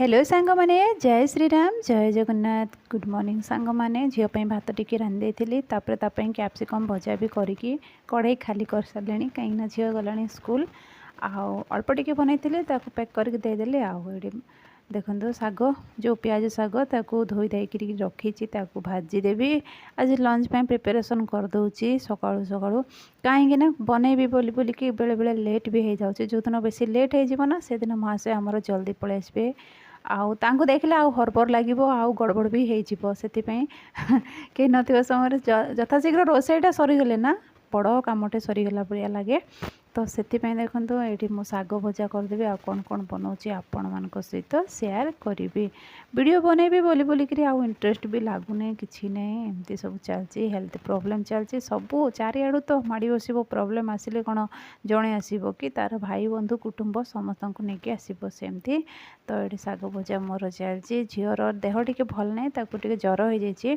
Hello सांग माने जय श्री राम जय जगन्नाथ गुड मॉर्निंग सांग माने झील भात टी रांधि तापर कैप्सिकम भजा भी करी कड़े खाली कर सारे कहीं झील गला स्कूल अल्प टिके बनई पैक करके देदेली आए देखो शाग जो प्याज शाग धोई धाइक रखी भाजीदेवी आज लंच प्रिपेरेसन करदे सकाळु सकाळु कहीं बनईबी बोलिकी बेले बेले लेट भी हो जाऊँ जो दिन बेसी लेट हो से दिन महाशय आमर जल्दी पलि आसबे आउ देखले आउ हरबर लगे आउ गड़बड़ भी हो से कहीं नथिबा समय यथाशीघ्र रोसईटा सरीगले ना बड़ कामटे सरीगला भाया लगे तो से देखो ये मो शाग भजा करदेवी आ कौन कौन बनाऊँगी आपण मान सहित सेयार करी वीडियो बनईबी बोलिकी आउ इंटरेस्ट भी लगुनि कि नहीं एमती सब चलती हेल्थ प्रॉब्लम चलती सबू चारिआडू तो माड़ी बस प्रॉब्लम आसिले कौन जड़े आसब कि तार भाई बंधु कुटुंब समस्त को लेकिन आसब सेमती तो ये शाग भजा मोर चलती झीवर देह टी भल ना जर हो जाए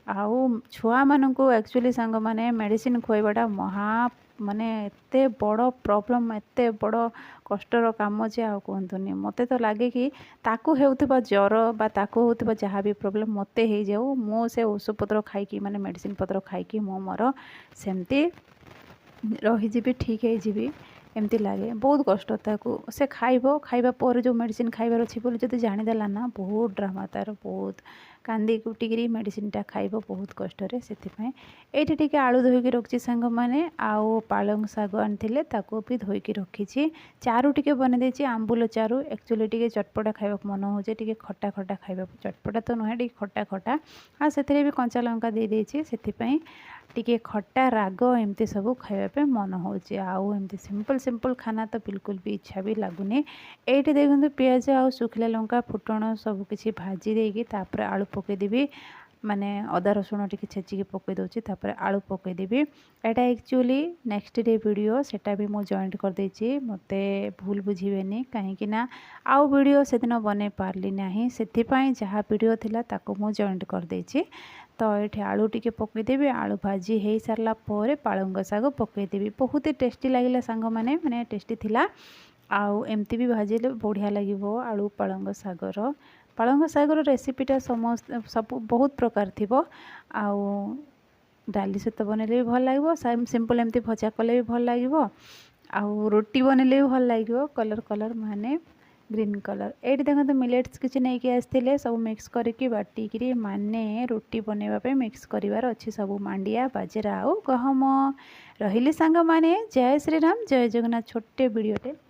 आउ छुआ मानू एक्चुअली सांग माने मेडिसिन खुआवाटा महा माने एते बड़ प्रॉब्लम एते बड़ कष्टर काम जे आ कहतुनि मते तो लगे कि ताकू हेउथिबा ज्वर बा ताकू होउथिबा जहाँ भी प्रॉब्लम मते हो जाऊ मो से औषध पत्र खाई माने मेडिसिन पत्र खाई मोर सेमती रहीजी ठीक है एमती लगे बहुत कष्ट ताकू से खाइबा पर जो मेडिसिन खाइबार अच्छी बोली जब जानीदेला ना बहुत ड्रामा तार बहुत कांदी कुटिकी मेडिसिनटा खाइब बहुत कष्ट ये टे आलू धोईकी रखी सांग मैंने आउ पालंग शाग आनी भी धोईकी रखी चारू टे बनई आंबुल चारू एक्चुअली टे चटपटा खाइबा मन हो खटा खटा खाइबा चटपटा तो नुहे टे खटा खटा हाँ से भी कंचा लंका दे देछि से टिके खट्टा राग एमती सब खाइबा मन होमती सिंपल सिंपल खाना तो बिल्कुल भी इच्छा भी लगुनि ये देखो पियाज आ सुखिला लंका फुटण सबकि भाजी देकी तापर आलू पकईदेवी माने अदा रसुण टी छेचिकी पकई दूसरी तापर आलू पकईदेवी एटा एक्चुअली नेक्स्ट डे वीडियो सेटा भी मु जॉइंट कर देछि मते भूल बुझीबेनी कहीं ना आउ वीडियो से दिन बने पारली नाही सेथिपाई जहाँ वीडियो थिला ताको मु जॉइंट कर देछि तो ये आलू टी पकईदेवी आलू भाजी हो सारा पर पालंग शाग पकईदेवी बहुत ही टेस्टी लगे सांग माने टेस्टी थिला आउ एमती भी भाजिले बढ़िया लगे आलू पालंग शागर रेसिपीटा समस्त सब बहुत प्रकार थी आउ डाली सहित बनइले भी भल लगे सिंपल एमती भजा कले भी भल लगे आउ रोटी बनइले भी भल लगे कलर कलर माने ग्रीन कलर ये देखते मिलेट्स किसी नहीं कि आसते सब मिक्स करके बाटिकी माने रोटी बनवाई मिक्स करार अच्छी सब मांडिया बाजरा आउ गहम रही सांग माने जय श्री राम जय जगन्नाथ छोटे वीडियोटे।